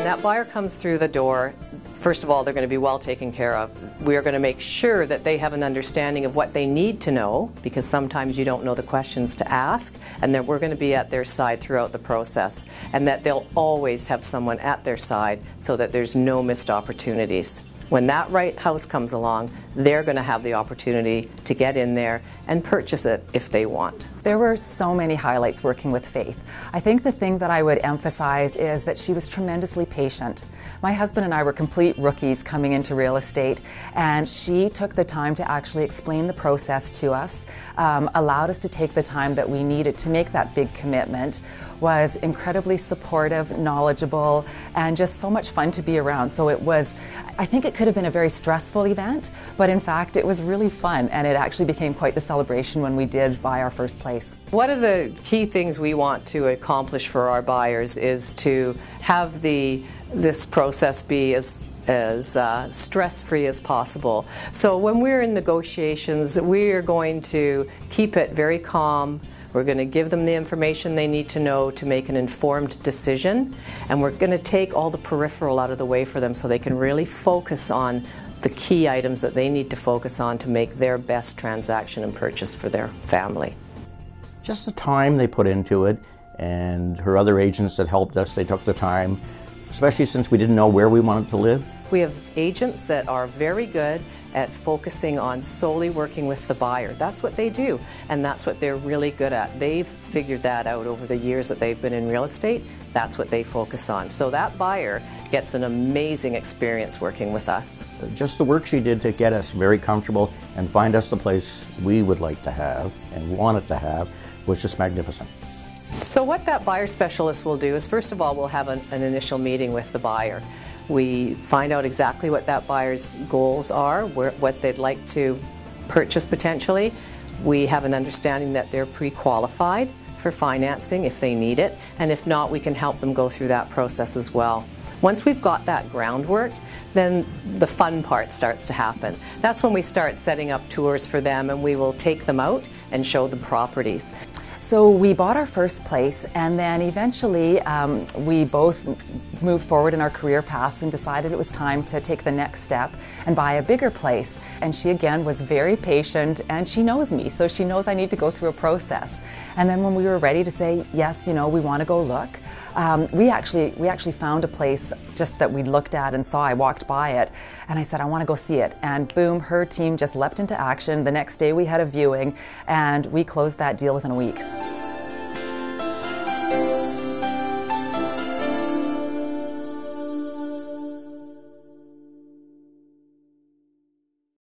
that buyer comes through the door, first of all, they're going to be well taken care of. We are going to make sure that they have an understanding of what they need to know, because sometimes you don't know the questions to ask, and that we're going to be at their side throughout the process, and that they'll always have someone at their side so that there's no missed opportunities. When that right house comes along, they're going to have the opportunity to get in there and purchase it if they want. There were so many highlights working with Faith. I think the thing that I would emphasize is that she was tremendously patient. My husband and I were complete rookies coming into real estate, and she took the time to actually explain the process to us, allowed us to take the time that we needed to make that big commitment, was incredibly supportive, knowledgeable, and just so much fun to be around. So it was, I think it could have been a very stressful event, but in fact it was really fun, and it actually became quite the celebration when we did buy our first place. One of the key things we want to accomplish for our buyers is to have this process be as stress-free as possible. So when we're in negotiations, we are going to keep it very calm. We're going to give them the information they need to know to make an informed decision, and we're going to take all the peripheral out of the way for them so they can really focus on the key items that they need to focus on to make their best transaction and purchase for their family. Just the time they put into it, and her other agents that helped us, they took the time, especially since we didn't know where we wanted to live. We have agents that are very good at focusing on solely working with the buyer. That's what they do, and that's what they're really good at. They've figured that out over the years that they've been in real estate. That's what they focus on. So that buyer gets an amazing experience working with us. Just the work she did to get us very comfortable and find us the place we would like to have and wanted to have was just magnificent. So what that buyer specialist will do is, first of all, we'll have an initial meeting with the buyer. We find out exactly what that buyer's goals are, what they'd like to purchase potentially. We have an understanding that they're pre-qualified for financing if they need it, and if not, we can help them go through that process as well. Once we've got that groundwork, then the fun part starts to happen. That's when we start setting up tours for them, and we will take them out and show them properties. So we bought our first place, and then eventually we both moved forward in our career paths and decided it was time to take the next step and buy a bigger place. And she again was very patient, and she knows me, so she knows I need to go through a process. And then when we were ready to say, yes, you know, we want to go look, we actually found a place just that we looked at and saw. I walked by it, and I said, I want to go see it. And boom, her team just leapt into action. The next day we had a viewing, and we closed that deal within a week.